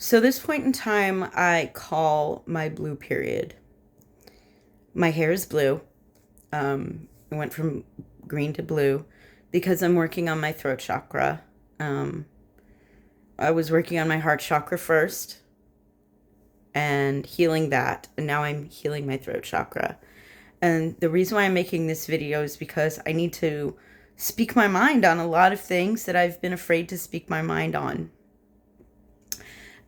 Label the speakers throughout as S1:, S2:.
S1: So this point in time, I call my blue period. My hair is blue. I went from green to blue because I'm working on my throat chakra. Um, I was working on my heart chakra first and healing that, and now I'm healing my throat chakra. And the reason why I'm making this video is because I need to speak my mind on a lot of things that I've been afraid to speak my mind on.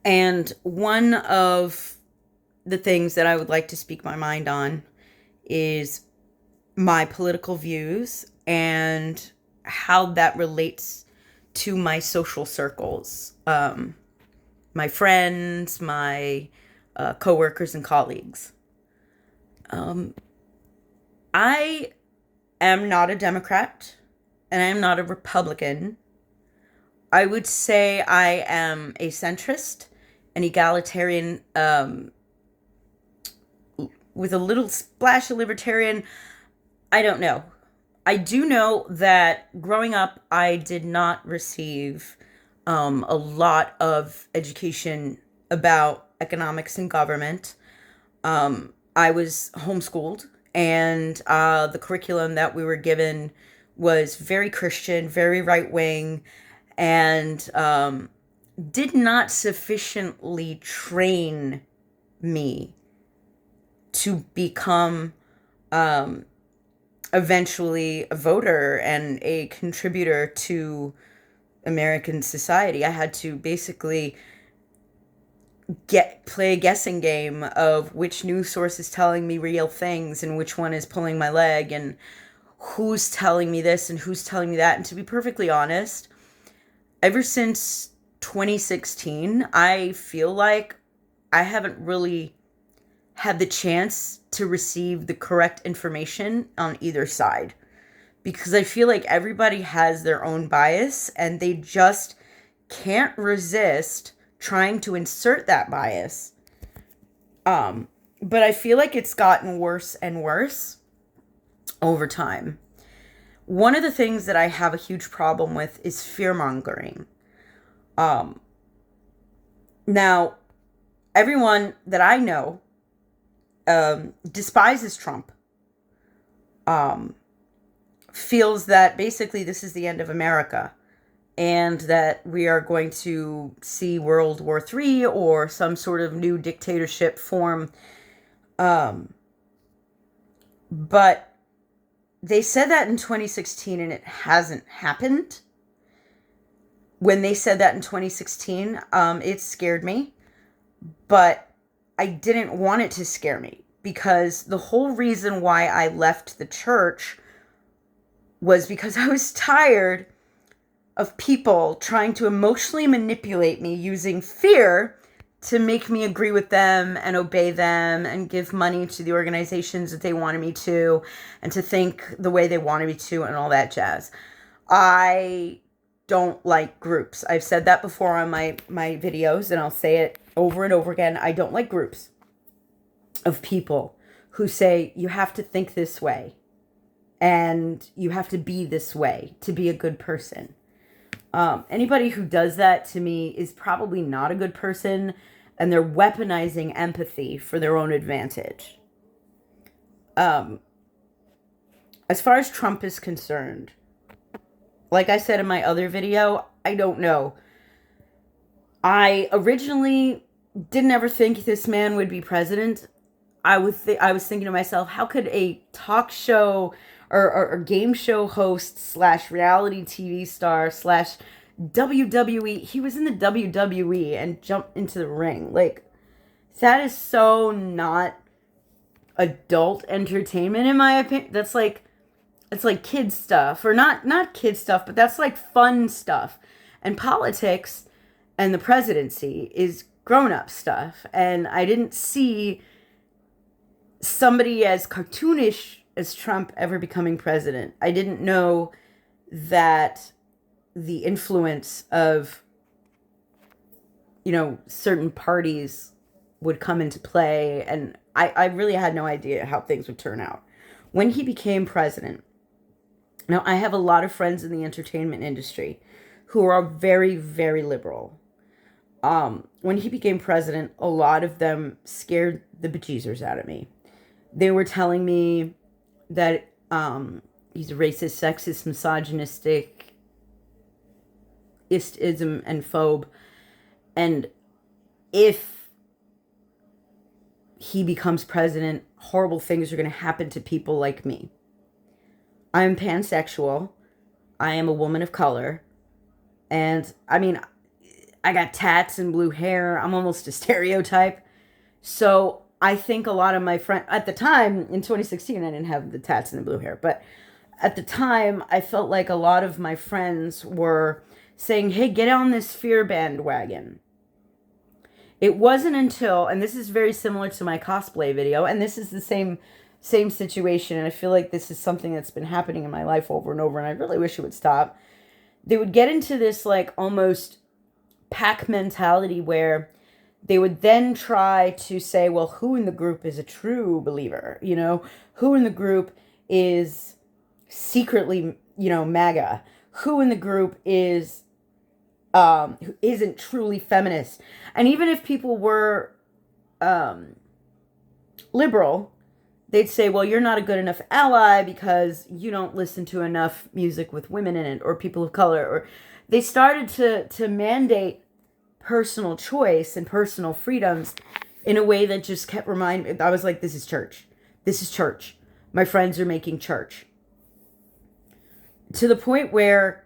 S1: And one of the things that I would like to speak my mind on is my political views and how that relates to my social circles, my friends, my coworkers, and colleagues. I am not a Democrat and I am not a Republican. I would say I am a centrist, an egalitarian, with a little splash of libertarian. I don't know. I do know that growing up, I did not receive a lot of education about economics and government. I was homeschooled, and the curriculum that we were given was very Christian, very right wing, and did not sufficiently train me to become eventually a voter and a contributor to American society. I had to basically play a guessing game of which news source is telling me real things and which one is pulling my leg and who's telling me this and who's telling me that. And to be perfectly honest, ever since 2016, I feel like I haven't really had the chance to receive the correct information on either side, because I feel like everybody has their own bias and they just can't resist trying to insert that bias. But I feel like it's gotten worse and worse over time. One of the things that I have a huge problem with is fear mongering. Now, everyone that I know despises Trump, feels that basically this is the end of America and that we are going to see World War III or some sort of new dictatorship form. But they said that in 2016 and it hasn't happened. When they said that in 2016, it scared me, but I didn't want it to scare me, because the whole reason why I left the church was because I was tired of people trying to emotionally manipulate me using fear to make me agree with them and obey them and give money to the organizations that they wanted me to and to think the way they wanted me to and all that jazz. I don't like groups. I've said that before on my videos, and I'll say it over and over again. I don't like groups of people who say you have to think this way and you have to be this way to be a good person. Anybody who does that to me is probably not a good person, and they're weaponizing empathy for their own advantage. As far as Trump is concerned, like I said in my other video, I don't know. I originally didn't ever think this man would be president. I was thinking to myself, how could a talk show or game show host / reality TV star / WWE, he was in the WWE and jumped into the ring. Like, that is so not adult entertainment in my opinion. That's like, it's like kid stuff, or not kid stuff, but that's like fun stuff. And politics and the presidency is grown-up stuff. And I didn't see somebody as cartoonish as Trump ever becoming president. I didn't know that the influence of, certain parties would come into play. And I really had no idea how things would turn out. When he became president, now I have a lot of friends in the entertainment industry who are very, very liberal. When he became president, a lot of them scared the bejesus out of me. They were telling me that he's racist, sexist, misogynistic, ism, and phobe. And if he becomes president, horrible things are going to happen to people like me. I'm pansexual. I am a woman of color. And I mean, I got tats and blue hair. I'm almost a stereotype. So I think a lot of my friends, at the time, in 2016, I didn't have the tats and the blue hair. But at the time, I felt like a lot of my friends were saying, hey, get on this fear bandwagon. It wasn't until, and this is very similar to my cosplay video, and this is the same situation, and I feel like this is something that's been happening in my life over and over, and I really wish it would stop. They would get into this like almost pack mentality where they would then try to say, well, who in the group is a true believer? You know, who in the group is secretly, MAGA? Who in the group is who isn't truly feminist? And even if people were liberal, they'd say, well, you're not a good enough ally because you don't listen to enough music with women in it or people of color. Or they started to mandate personal choice and personal freedoms in a way that just kept reminding me. I was like, this is church. This is church. My friends are making church. To the point where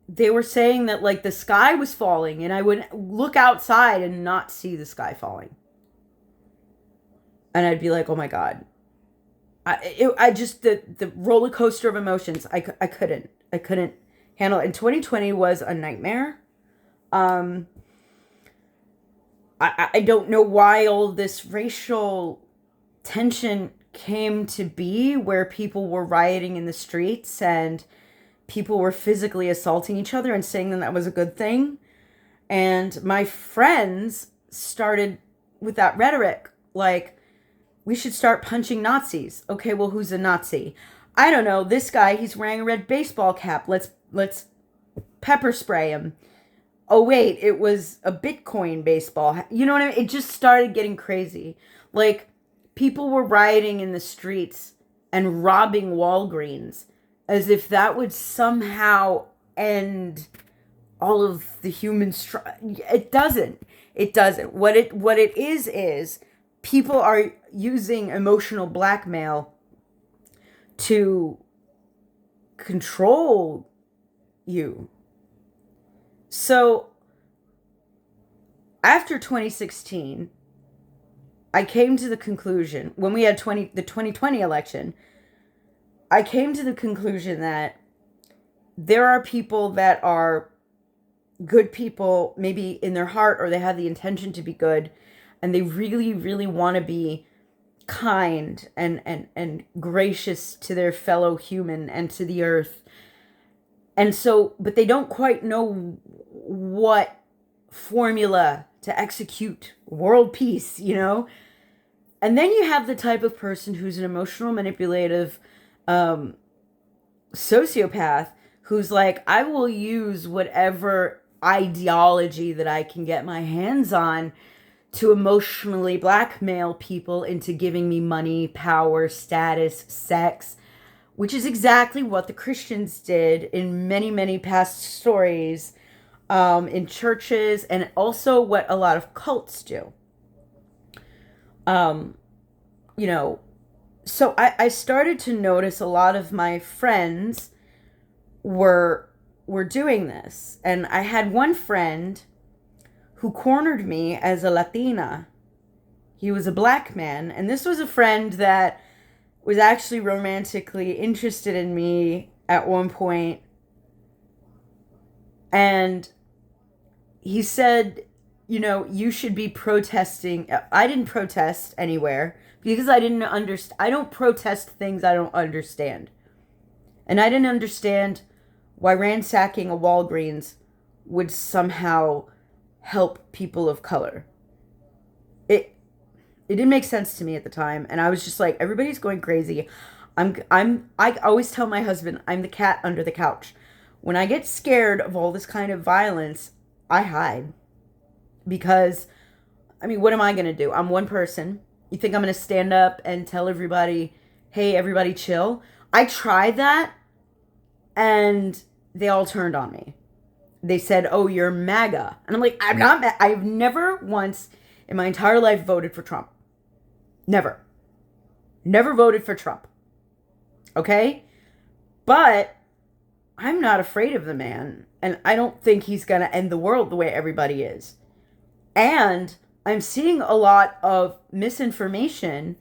S1: they were saying that like the sky was falling and I would look outside and not see the sky falling. And I'd be like, oh my God. I just, the roller coaster of emotions, I couldn't handle it. And 2020 was a nightmare. I don't know why all this racial tension came to be, where people were rioting in the streets and people were physically assaulting each other and saying that was a good thing. And my friends started with that rhetoric, like, we should start punching Nazis. Okay, well, who's a Nazi? I don't know. This guy, he's wearing a red baseball cap. Let's pepper spray him. Oh, wait, it was a Bitcoin baseball. You know what I mean? It just started getting crazy. Like, people were rioting in the streets and robbing Walgreens as if that would somehow end all of the human It doesn't. It doesn't. What it is people are using emotional blackmail to control you. So after 2016, I came to the conclusion, when we had the 2020 election, I came to the conclusion that there are people that are good people, maybe in their heart, or they have the intention to be good, and they really, really want to be kind and gracious to their fellow human and to the earth. And so, but they don't quite know what formula to execute world peace, And then you have the type of person who's an emotional, manipulative sociopath who's like, I will use whatever ideology that I can get my hands on to emotionally blackmail people into giving me money, power, status, sex, which is exactly what the Christians did in many, many past stories, in churches, and also what a lot of cults do. So I started to notice a lot of my friends were doing this. And I had one friend who cornered me as a Latina. He was a black man. And this was a friend that was actually romantically interested in me at one point. And he said, you should be protesting. I didn't protest anywhere because I didn't understand. I don't protest things I don't understand. And I didn't understand why ransacking a Walgreens would somehow help people of color. It didn't make sense to me at the time, and I was just like, everybody's going crazy. I always tell my husband, I'm the cat under the couch. When I get scared of all this kind of violence, I hide. Because, I mean, what am I going to do? I'm one person. You think I'm going to stand up and tell everybody, hey, everybody chill? I tried that and they all turned on me. They said, oh, you're MAGA. And I'm like, I'm not I've never once in my entire life voted for Trump. Never. Never voted for Trump. Okay? But I'm not afraid of the man. And I don't think he's going to end the world the way everybody is. And I'm seeing a lot of misinformation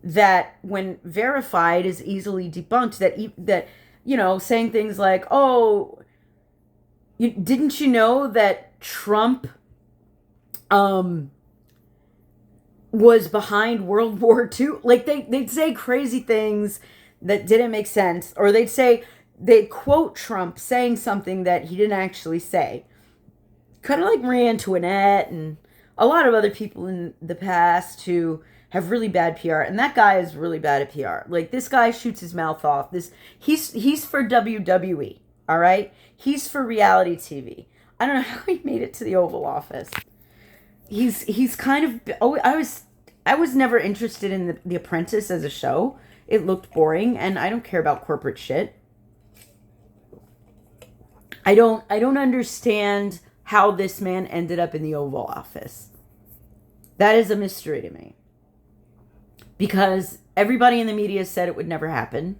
S1: that, when verified, is easily debunked. That saying things like, "Oh, didn't you know that Trump was behind World War II?" Like they'd say crazy things that didn't make sense, or they'd quote Trump saying something that he didn't actually say. Kind of like Marie Antoinette and a lot of other people in the past who have really bad PR, and that guy is really bad at PR. Like, this guy shoots his mouth off. He's for WWE, all right? He's for reality TV. I don't know how he made it to the Oval Office. He's kind of. Oh, I was never interested in the Apprentice as a show. It looked boring, and I don't care about corporate shit. I don't understand how this man ended up in the Oval Office. That is a mystery to me. Because everybody in the media said it would never happen.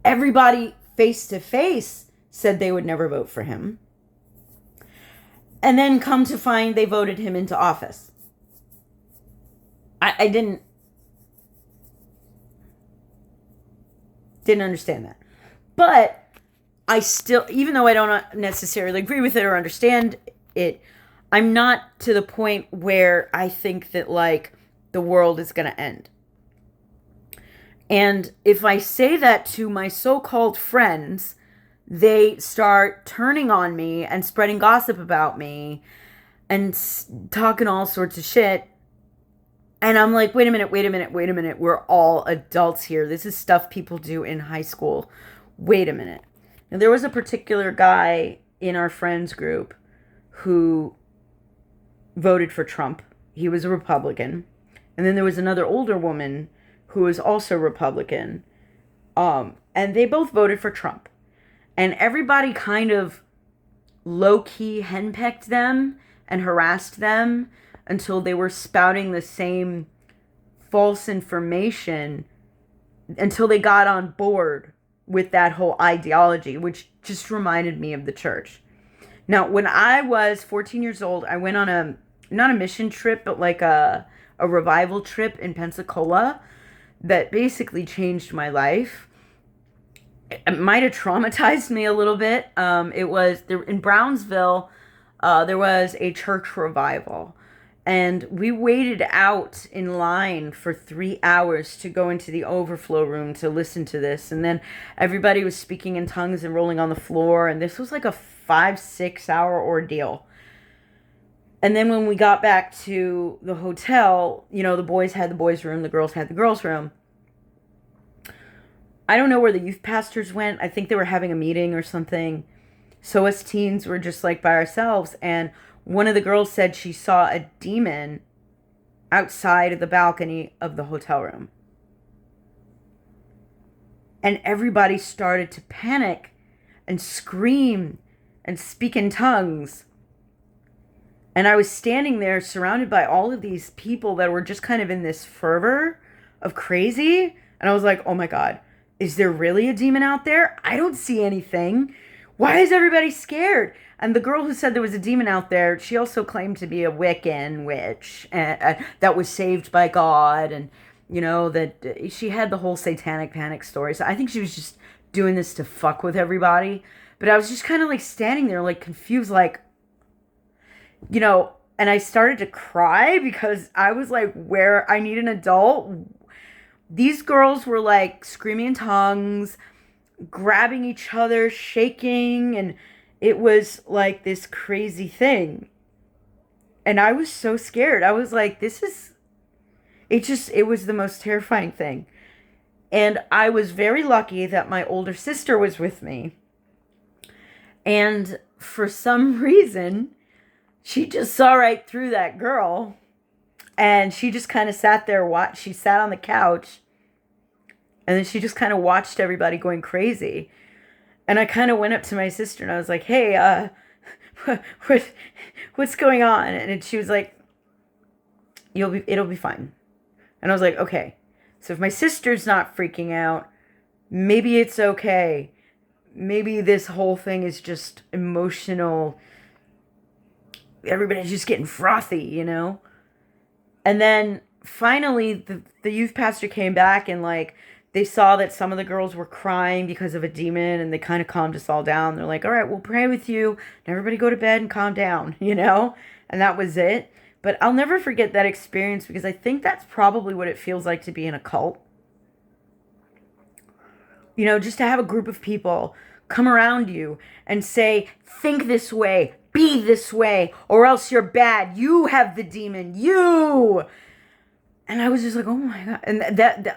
S1: Everybody face to face said they would never vote for him. And then come to find they voted him into office. I didn't understand that. But I still, even though I don't necessarily agree with it or understand it, I'm not to the point where I think that, like, the world is going to end. And if I say that to my so-called friends, they start turning on me and spreading gossip about me and talking all sorts of shit. And I'm like, wait a minute. We're all adults here. This is stuff people do in high school. Wait a minute. Now, there was a particular guy in our friends group who voted for Trump. He was a Republican. And then there was another older woman who was also Republican. And they both voted for Trump. And everybody kind of low-key henpecked them and harassed them until they were spouting the same false information, until they got on board with that whole ideology, which just reminded me of the church. Now, when I was 14 years old, I went on not a mission trip, but like a revival trip in Pensacola that basically changed my life. It might have traumatized me a little bit. It was there in Brownsville. There was a church revival, and we waited out in line for 3 hours to go into the overflow room to listen to this. And then everybody was speaking in tongues and rolling on the floor, and this was like a 5-6 hour ordeal. And then when we got back to the hotel, the boys had the boys' room, the girls had the girls' room. I don't know where the youth pastors went. I think they were having a meeting or something. So us teens were just like by ourselves. And one of the girls said she saw a demon outside of the balcony of the hotel room. And everybody started to panic and scream and speak in tongues. And I was standing there surrounded by all of these people that were just kind of in this fervor of crazy. And I was like, oh my God, is there really a demon out there? I don't see anything. Why is everybody scared? And the girl who said there was a demon out there, she also claimed to be a Wiccan witch that was saved by God. And, that she had the whole satanic panic story. So I think she was just doing this to fuck with everybody. But I was just kind of like standing there like confused, like, and I started to cry because I was like, where I need an adult. These girls were like screaming in tongues, grabbing each other, shaking, and it was like this crazy thing. And I was so scared. I was like, it was the most terrifying thing. And I was very lucky that my older sister was with me. And for some reason, She just saw right through that girl, and she just kind of sat there, she sat on the couch, and then she just kind of watched everybody going crazy. And I kind of went up to my sister and I was like, "Hey, what, what's going on?" And she was like, it'll be fine. And I was like, "Okay. So if my sister's not freaking out, maybe it's okay. Maybe this whole thing is just emotional. Everybody's just getting frothy, you know?" And then finally the youth pastor came back, and like they saw that some of the girls were crying because of a demon, and they kind of calmed us all down. They're like, "All right, we'll pray with you. And everybody go to bed and calm down," you know? And that was it. But I'll never forget that experience, because I think that's probably what it feels like to be in a cult. You know, just to have a group of people come around you and say, "Think this way, be this way, or else you're bad. You have the demon. You." And I was just like, "Oh my God." And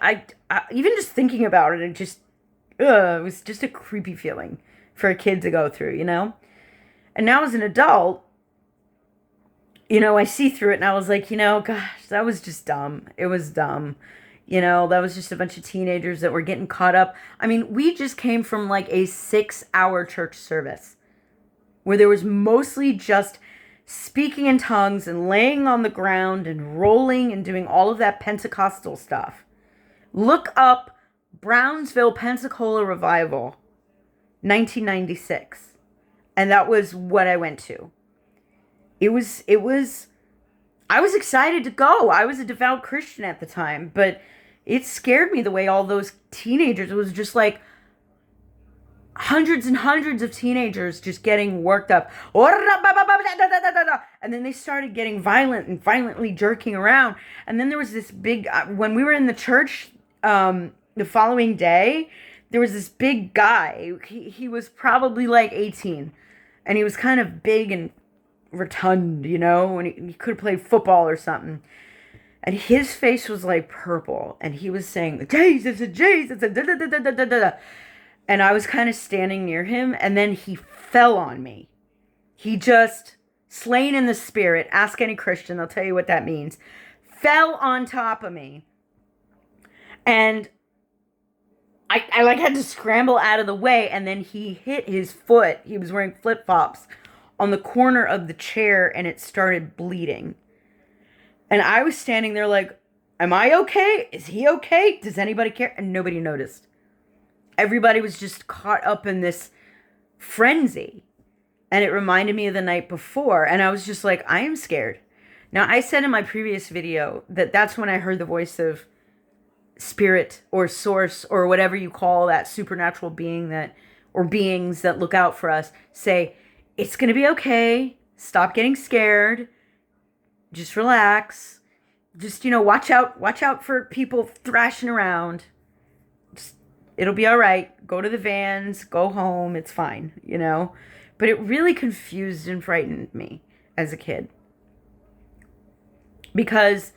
S1: I even just thinking about it, it was just a creepy feeling for a kid to go through, you know? And now as an adult, you know, I see through it and I was like, gosh, that was just dumb. It was dumb. You know, that was just a bunch of teenagers that were getting caught up. I mean, we just came from like a 6-hour church service where there was mostly just speaking in tongues and laying on the ground and rolling and doing all of that Pentecostal stuff. Look up Brownsville Pensacola Revival, 1996. And that was what I went to. I was excited to go. I was a devout Christian at the time, but it scared me the way all those teenagers, it was just like hundreds and hundreds of teenagers just getting worked up. And then they started getting violent and violently jerking around. And then there was this big, when we were in the church the following day, there was this big guy. He was probably like 18. And he was kind of big and rotund, you know, and he could have played football or something. And his face was like purple. And he was saying, "Jesus, Jesus, da da da da da da da." And I was kind of standing near him, and then he fell on me. He just, slain in the spirit, ask any Christian, they'll tell you what that means, fell on top of me. And I like had to scramble out of the way, and then he hit his foot. He was wearing flip-flops on the corner of the chair, and it started bleeding. And I was standing there like, "Am I okay? Is he okay? Does anybody care?" And nobody noticed. Everybody was just caught up in this frenzy. And it reminded me of the night before. And I was just like, I am scared. Now, I said in my previous video that that's when I heard the voice of spirit or source or whatever you call that supernatural being or beings that look out for us say, "It's going to be okay. Stop getting scared. Just relax. Just, watch out for people thrashing around. It'll be all right. Go to the vans, go home. It's fine, But it really confused and frightened me as a kid. Because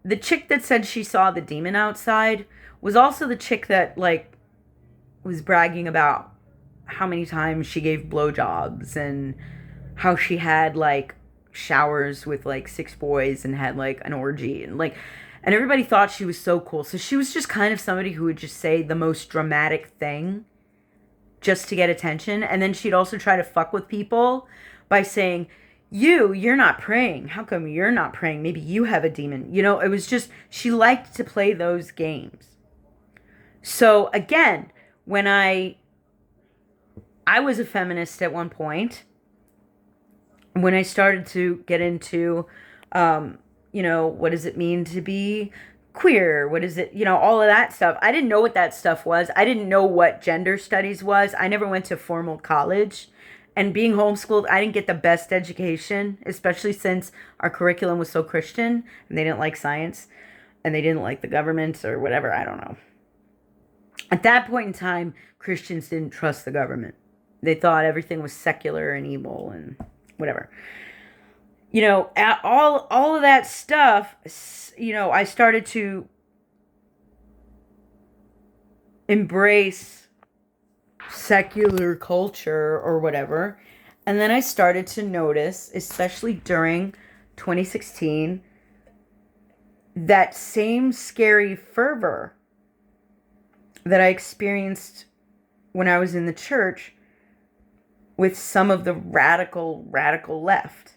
S1: the chick that said she saw the demon outside was also the chick that, was bragging about how many times she gave blowjobs and how she had, showers with, 6 boys and had, an orgy. And everybody thought she was so cool. So she was just kind of somebody who would just say the most dramatic thing just to get attention. And then she'd also try to fuck with people by saying, you're not praying. How come you're not praying? Maybe you have a demon. It was just, she liked to play those games. So again, when I was a feminist at one point, when I started to get into, what does it mean to be queer? What is it? All of that stuff. I didn't know what that stuff was. I didn't know what gender studies was. I never went to formal college. And being homeschooled, I didn't get the best education, especially since our curriculum was so Christian and they didn't like science and they didn't like the government or whatever. I don't know. At that point in time, Christians didn't trust the government. They thought everything was secular and evil and whatever. All of that stuff, I started to embrace secular culture or whatever. And then I started to notice, especially during 2016, that same scary fervor that I experienced when I was in the church with some of the radical left.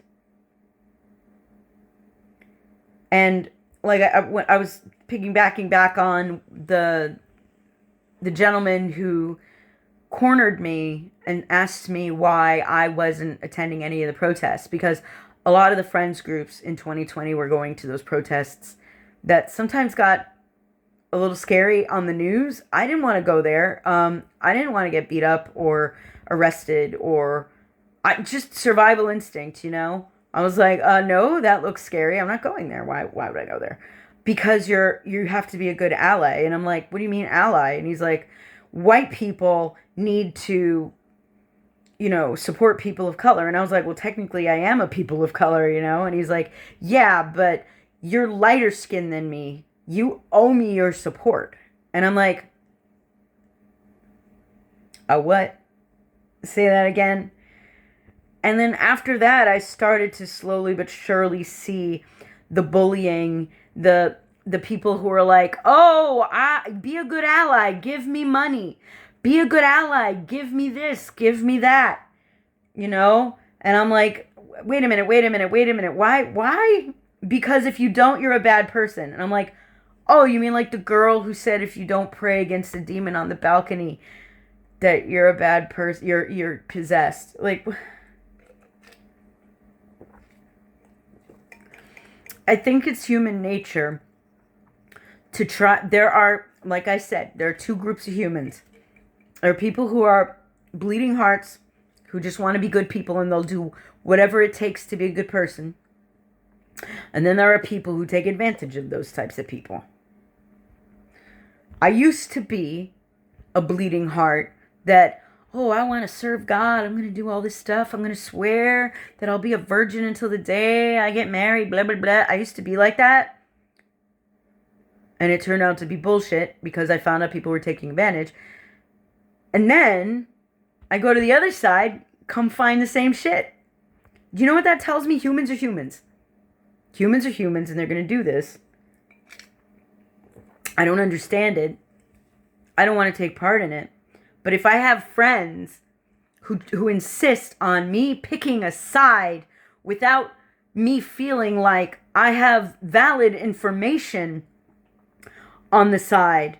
S1: And like when I was piggybacking back on the gentleman who cornered me and asked me why I wasn't attending any of the protests, because a lot of the friends groups in 2020 were going to those protests that sometimes got a little scary on the news. I didn't want to go there. I didn't want to get beat up or arrested, or just survival instinct, you know? I was like, no, that looks scary. I'm not going there. Why would I go there? Because you have to be a good ally. And I'm like, what do you mean ally? And he's like, white people need to, you know, support people of color. And I was like, well, technically I am a people of color, you know? And he's like, yeah, but you're lighter skinned than me. You owe me your support. And I'm like, a what? Say that again. And then after that, I started to slowly but surely see the bullying, the people who are like, oh, be a good ally, give me money. Be a good ally, give me this, give me that. You know? And I'm like, wait a minute. Why? Because if you don't, you're a bad person. And I'm like, oh, you mean like the girl who said if you don't pray against a demon on the balcony, that you're a bad person, you're possessed. Like, I think it's human nature to try. There are, like I said, there are two groups of humans. There are people who are bleeding hearts, who just want to be good people, and they'll do whatever it takes to be a good person. And then there are people who take advantage of those types of people. I used to be a bleeding heart that, oh, I want to serve God. I'm going to do all this stuff. I'm going to swear that I'll be a virgin until the day I get married, blah, blah, blah. I used to be like that. And it turned out to be bullshit because I found out people were taking advantage. And then I go to the other side, come find the same shit. Do you know what that tells me? Humans are humans. Humans are humans, and they're going to do this. I don't understand it. I don't want to take part in it. But if I have friends who insist on me picking a side without me feeling like I have valid information on the side,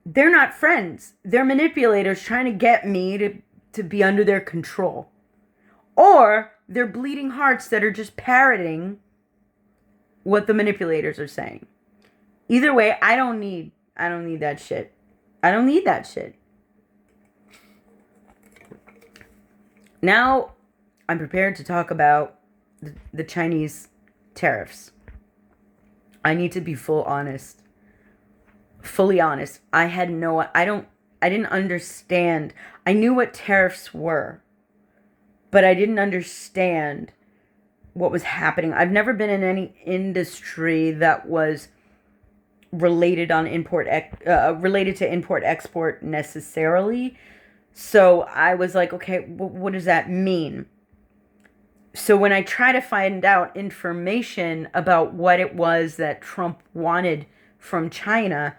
S1: they're not friends. They're manipulators trying to get me to be under their control. Or they're bleeding hearts that are just parroting what the manipulators are saying. Either way, I don't need that shit. I don't need that shit. Now, I'm prepared to talk about the Chinese tariffs. I need to be fully honest. I didn't understand. I knew what tariffs were, but I didn't understand what was happening. I've never been in any industry that was related to import export necessarily. So I was like, okay, what does that mean? So when I try to find out information about what it was that Trump wanted from China,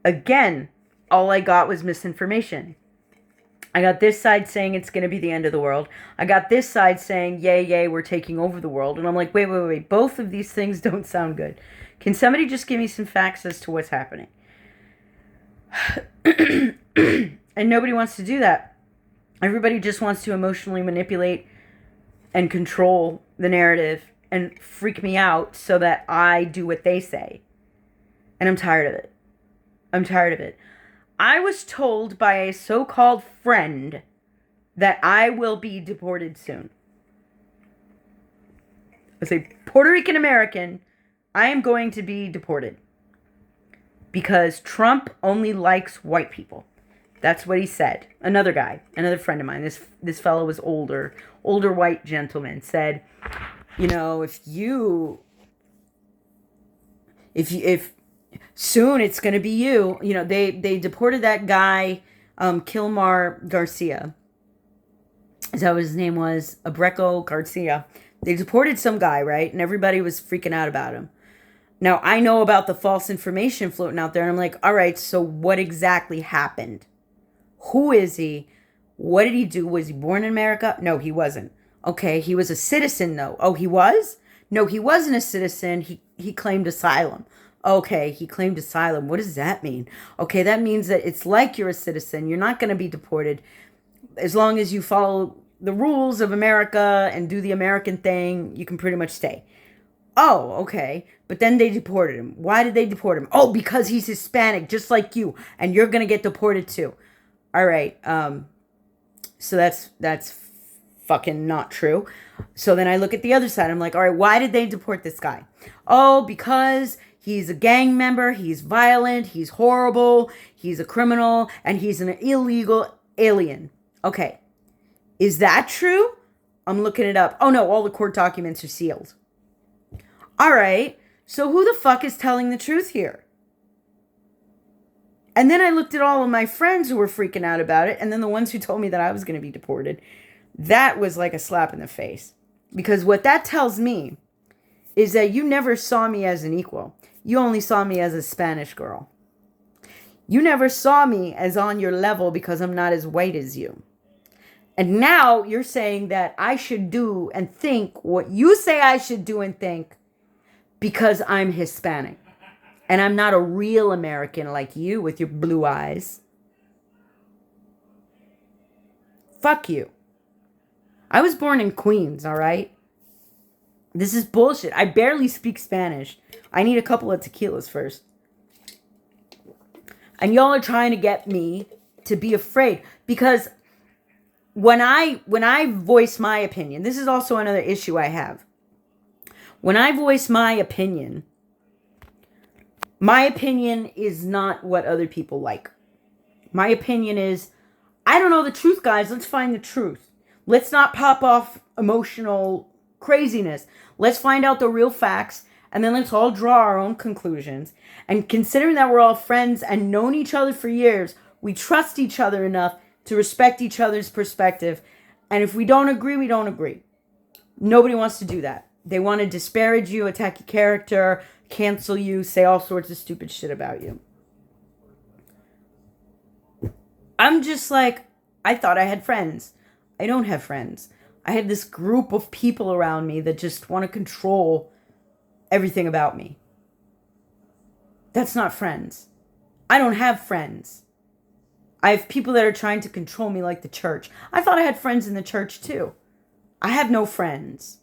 S1: again, all I got was misinformation. I got this side saying it's going to be the end of the world. I got this side saying, yay, we're taking over the world. And I'm like, wait. Both of these things don't sound good. Can somebody just give me some facts as to what's happening? And nobody wants to do that. Everybody just wants to emotionally manipulate and control the narrative and freak me out so that I do what they say. And I'm tired of it. I was told by a so-called friend that I will be deported soon. As a Puerto Rican American, I am going to be deported. Because Trump only likes white people. That's what he said. Another friend of mine, this fellow was older white gentleman, said, you know, if soon it's going to be you. You know, they deported that guy, Kilmar Garcia. Is that what his name was? Abrego Garcia. They deported some guy, right? And everybody was freaking out about him. Now, I know about the false information floating out there, and I'm like, all right, so what exactly happened? Who is he? What did he do? Was he born in America? No, he wasn't. Okay, he was a citizen, though. Oh, he was? No, he wasn't a citizen. He claimed asylum. Okay, he claimed asylum. What does that mean? Okay, that means that it's like you're a citizen. You're not going to be deported as long as you follow the rules of America and do the American thing. You can pretty much stay. Oh, okay. But then they deported him. Why did they deport him? Oh, because he's Hispanic, just like you, and you're gonna get deported too. All right. So that's fucking not true. So then I look at the other side. I'm like, all right, why did they deport this guy? Oh, because he's a gang member. He's violent. He's horrible. He's a criminal, and he's an illegal alien. Okay. Is that true? I'm looking it up. Oh no, all the court documents are sealed. All right, so who the fuck is telling the truth here? And then I looked at all of my friends who were freaking out about it, and then the ones who told me that I was going to be deported. That was like a slap in the face. Because what that tells me is that you never saw me as an equal. You only saw me as a Spanish girl. You never saw me as on your level because I'm not as white as you. And now you're saying that I should do and think what you say I should do and think because I'm Hispanic. And I'm not a real American like you with your blue eyes. Fuck you. I was born in Queens, all right? This is bullshit. I barely speak Spanish. I need a couple of tequilas first. And y'all are trying to get me to be afraid because when I voice my opinion, this is also another issue I have. When I voice my opinion is not what other people like. My opinion is, I don't know the truth, guys. Let's find the truth. Let's not pop off emotional craziness. Let's find out the real facts, and then let's all draw our own conclusions. And considering that we're all friends and known each other for years, we trust each other enough to respect each other's perspective. And if we don't agree, we don't agree. Nobody wants to do that. They want to disparage you, attack your character, cancel you, say all sorts of stupid shit about you. I'm just like, I thought I had friends. I don't have friends. I have this group of people around me that just want to control everything about me. That's not friends. I don't have friends. I have people that are trying to control me like the church. I thought I had friends in the church too. I have no friends.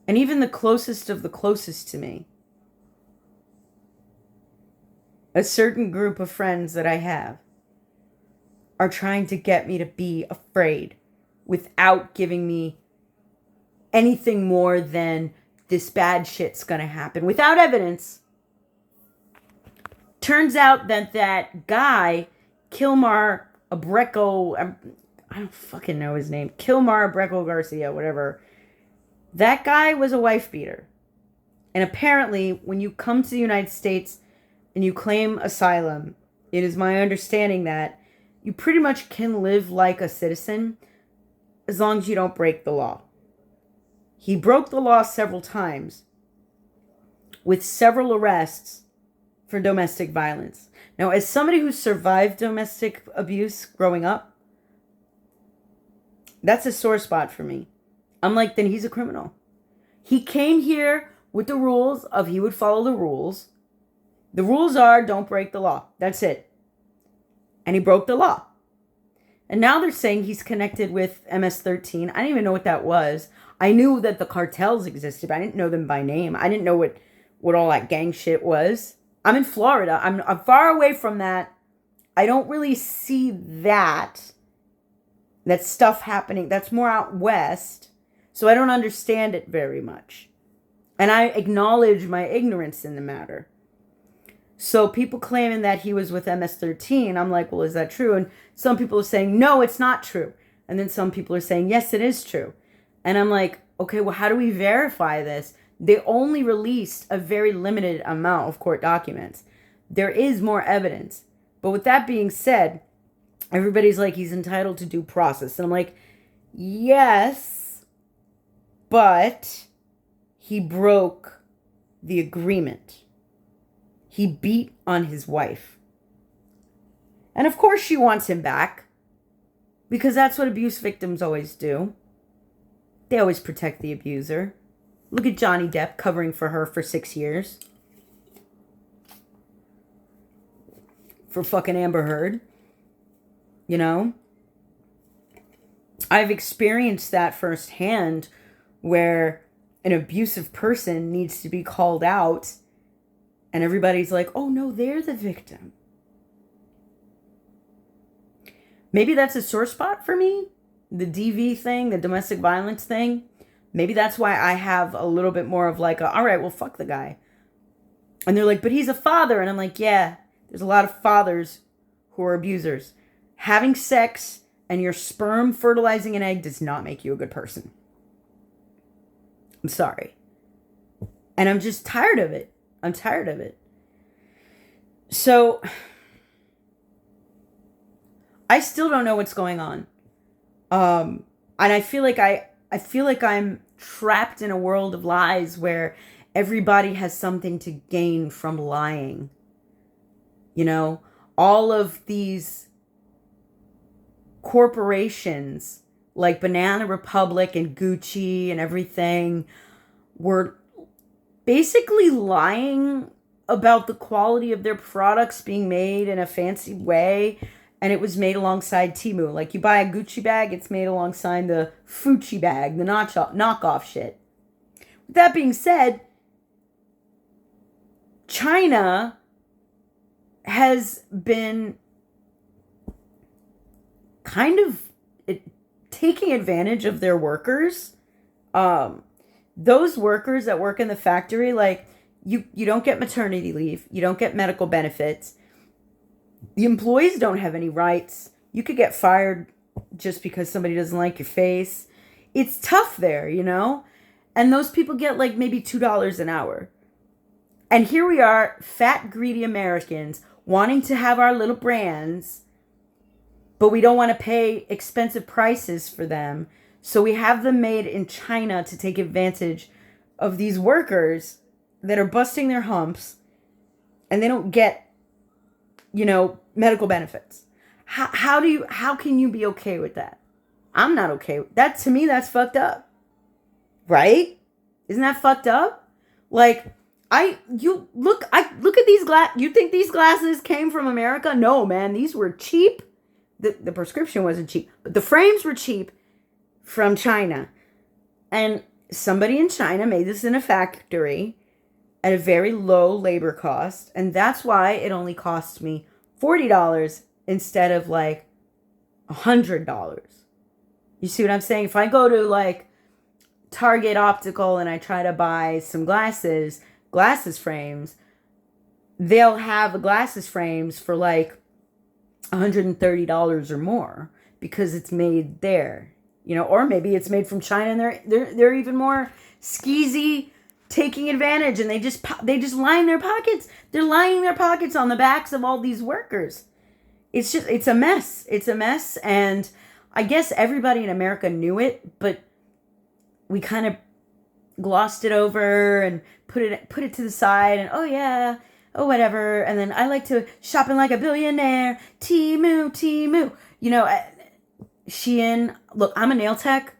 S1: And even the closest of the closest to me, a certain group of friends that I have, are trying to get me to be afraid without giving me anything more than this bad shit's gonna happen. Without evidence. Turns out that that guy, Kilmar Abrego, I don't fucking know his name, Kilmar Abrego Garcia, whatever. That guy was a wife beater. And apparently, when you come to the United States and you claim asylum, it is my understanding that you pretty much can live like a citizen as long as you don't break the law. He broke the law several times with several arrests for domestic violence. Now, as somebody who survived domestic abuse growing up, that's a sore spot for me. I'm like, then he's a criminal. He came here with the rules of he would follow the rules. The rules are don't break the law. That's it. And he broke the law. And now they're saying he's connected with MS-13. I didn't even know what that was. I knew that the cartels existed, but I didn't know them by name. I didn't know what all that gang shit was. I'm in Florida. I'm far away from that. I don't really see that stuff happening. That's more out west. So I don't understand it very much. And I acknowledge my ignorance in the matter. So people claiming that he was with MS-13, I'm like, well, is that true? And some people are saying, no, it's not true. And then some people are saying, yes, it is true. And I'm like, okay, well, how do we verify this? They only released a very limited amount of court documents. There is more evidence. But with that being said, Everybody's like, he's entitled to due process. And I'm like, yes, but he broke the agreement. He beat on his wife. And of course she wants him back, because that's what abuse victims always do. They always protect the abuser. Look at Johnny Depp covering for her for 6 years. For fucking Amber Heard. You know? I've experienced that firsthand, where an abusive person needs to be called out and everybody's like, oh no, they're the victim. Maybe that's a sore spot for me. The DV thing, the domestic violence thing. Maybe that's why I have a little bit more of like, all right, well, fuck the guy. And they're like, but he's a father. And I'm like, yeah, there's a lot of fathers who are abusers. Having sex and your sperm fertilizing an egg does not make you a good person. I'm sorry. And I'm just tired of it. I'm tired of it. So I still don't know what's going on. And I feel like I'm trapped in a world of lies where everybody has something to gain from lying. You know, all of these corporations like Banana Republic and Gucci and everything were basically lying about the quality of their products being made in a fancy way. And it was made alongside Temu. Like, you buy a Gucci bag, it's made alongside the Fucci bag, the knockoff shit. With that being said, China has been kind of taking advantage of their workers. Those workers that work in the factory, like, you don't get maternity leave. You don't get medical benefits. The employees don't have any rights. You could get fired just because somebody doesn't like your face. It's tough there, you know? And those people get like maybe $2 an hour. And here we are, fat, greedy Americans, wanting to have our little brands, but we don't want to pay expensive prices for them. So we have them made in China to take advantage of these workers that are busting their humps, and they don't get, you know, medical benefits. How can you be okay with that? I'm not okay with that. To me, that's fucked up. Right? Isn't that fucked up? Like, look at these you think these glasses came from America? No, man, these were cheap. The prescription wasn't cheap, but the frames were cheap from China. And somebody in China made this in a factory at a very low labor cost, and that's why it only cost me $40 instead of like $100. You see what I'm saying? If I go to like Target Optical and I try to buy some glasses frames, they'll have the glasses frames for like $130 or more because it's made there, you know, or maybe it's made from China and they're even more skeezy, taking advantage, and they just line their pockets. They're lining their pockets on the backs of all these workers. It's a mess. It's a mess, and I guess everybody in America knew it, but we kind of glossed it over and put it to the side, and oh yeah, oh whatever, and then I like to shopping like a billionaire. Temu, you know, Shein. Look, I'm a nail tech.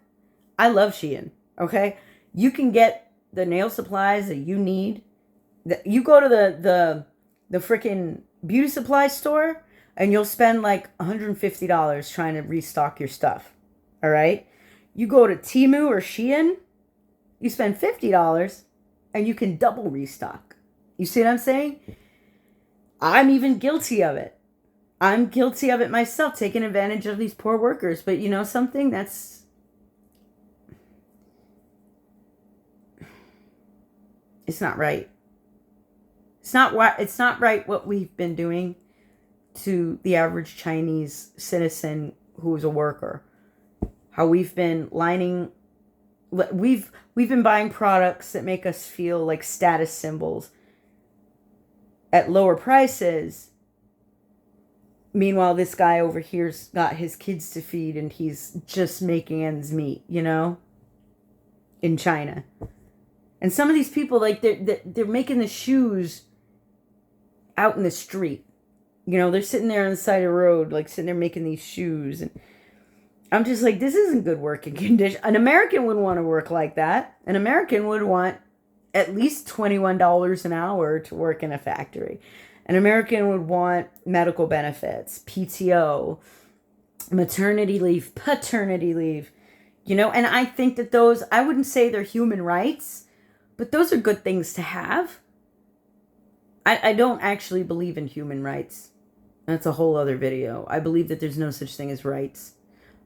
S1: I love Shein. Okay, you can get the nail supplies that you need. You go to the freaking beauty supply store and you'll spend like $150 trying to restock your stuff. All right. You go to Temu or Shein, you spend $50 and you can double restock. You see what I'm saying? I'm even guilty of it. I'm guilty of it myself, taking advantage of these poor workers. But you know something? It's not right. It's not right what we've been doing to the average Chinese citizen who is a worker. How we've been we've been buying products that make us feel like status symbols at lower prices, Meanwhile, this guy over here's got his kids to feed and he's just making ends meet, you know, in China. And some of these people, like, they're making the shoes out in the street. You know, they're sitting there on the side of the road, like, sitting there making these shoes. And I'm just like, this isn't good working condition. An American wouldn't want to work like that. An American would want at least $21 an hour to work in a factory. An American would want medical benefits, PTO, maternity leave, paternity leave, you know, and I think that those, I wouldn't say they're human rights, but those are good things to have. I don't actually believe in human rights. That's a whole other video. I believe that there's no such thing as rights.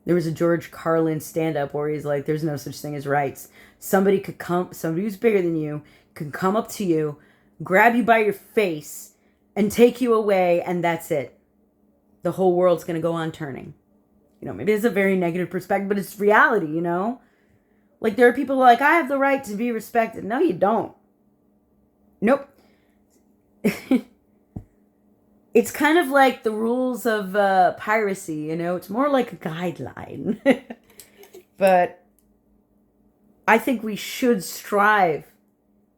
S1: There was a George Carlin stand-up where he's like, there's no such thing as rights. Somebody who's bigger than you, can come up to you, grab you by your face, and take you away, and that's it. The whole world's going to go on turning. You know, maybe it's a very negative perspective, but it's reality, you know? Like, there are people like, I have the right to be respected. No, you don't. Nope. It's kind of like the rules of piracy, you know? It's more like a guideline. But I think we should strive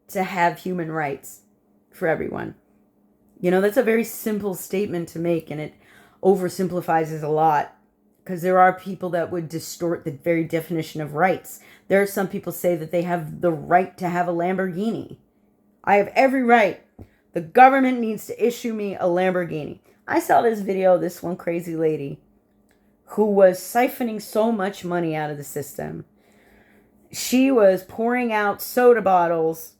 S1: to have human rights for everyone. You know, that's a very simple statement to make, and it oversimplifies it a lot, because there are people that would distort the very definition of rights. There are some people say that they have the right to have a Lamborghini. I have every right. The government needs to issue me a Lamborghini. I saw this video of this one crazy lady who was siphoning so much money out of the system. She was pouring out soda bottles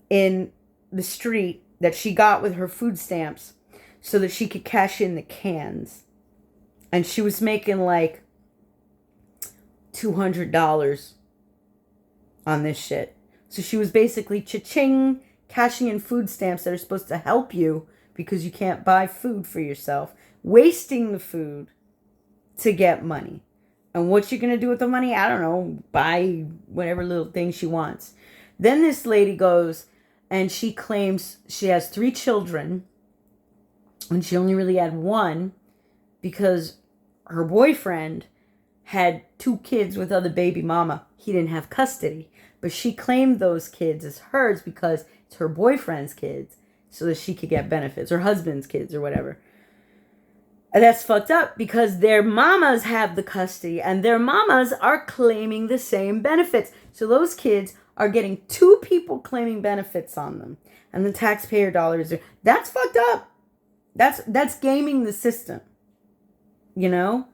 S1: in the street that she got with her food stamps so that she could cash in the cans. And she was making like $200 on this shit. So she was basically cha-ching, cashing in food stamps that are supposed to help you because you can't buy food for yourself, wasting the food to get money. And what's she going to do with the money? I don't know. Buy whatever little thing she wants. Then this lady goes and she claims she has 3 children and she only really had 1 because her boyfriend had 2 kids with other baby mama. He didn't have custody. But she claimed those kids as hers because it's her boyfriend's kids so that she could get benefits, her husband's kids or whatever. And that's fucked up because their mamas have the custody and their mamas are claiming the same benefits. So those kids are getting 2 people claiming benefits on them. And the taxpayer dollars are, that's fucked up. That's gaming the system. You know?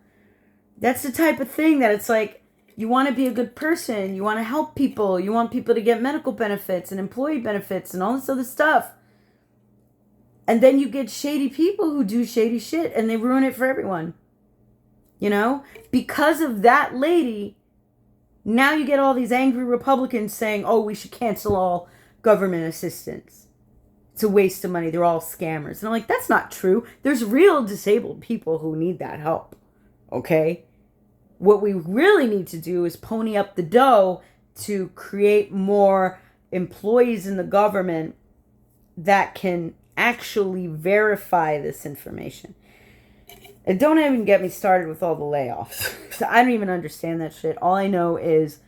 S1: That's the type of thing that it's like, you want to be a good person, you want to help people, you want people to get medical benefits and employee benefits and all this other stuff. And then you get shady people who do shady shit and they ruin it for everyone. You know? Because of that lady, now you get all these angry Republicans saying, oh, we should cancel all government assistance. It's a waste of money. They're all scammers. And I'm like, that's not true. There's real disabled people who need that help. Okay? What we really need to do is pony up the dough to create more employees in the government that can actually verify this information. And don't even get me started with all the layoffs. So I don't even understand that shit. All I know is,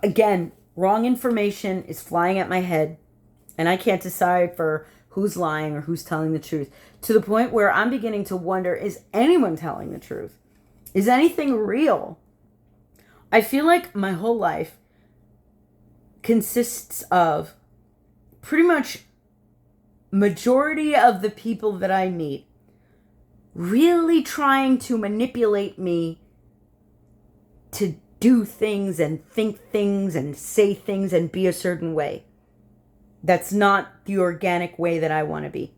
S1: again, wrong information is flying at my head. And I can't decide for who's lying or who's telling the truth. To the point where I'm beginning to wonder, is anyone telling the truth? Is anything real? I feel like my whole life consists of pretty much majority of the people that I meet really trying to manipulate me to do things and think things and say things and be a certain way. That's not the organic way that I want to be.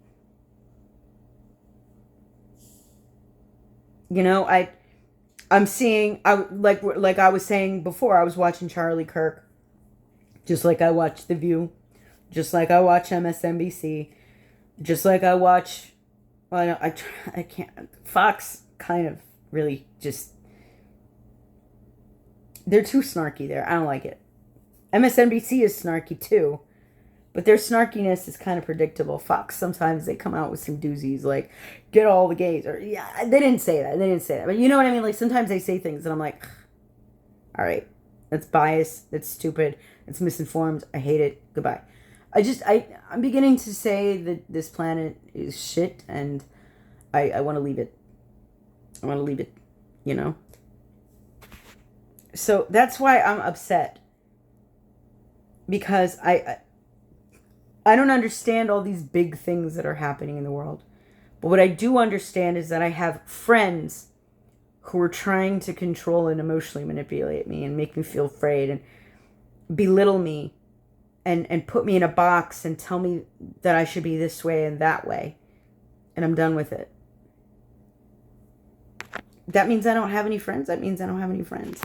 S1: You know, I'm seeing, like I was saying before, I was watching Charlie Kirk, just like I watch The View, just like I watch MSNBC, just like I watch, well, I can't, Fox kind of really just, they're too snarky there. I don't like it. MSNBC is snarky too, But their snarkiness is kind of predictable. Fox, sometimes they come out with some doozies like, get all the gays. Or, yeah, they didn't say that. They didn't say that. But you know what I mean? Like, sometimes they say things and I'm like, all right, that's biased. That's stupid. It's misinformed. I hate it. Goodbye. I'm beginning to say that this planet is shit and I want to leave it. I want to leave it, you know? So that's why I'm upset. Because I don't understand all these big things that are happening in the world. But what I do understand is that I have friends who are trying to control and emotionally manipulate me and make me feel afraid and belittle me and put me in a box and tell me that I should be this way and that way. And I'm done with it. That means I don't have any friends. That means I don't have any friends.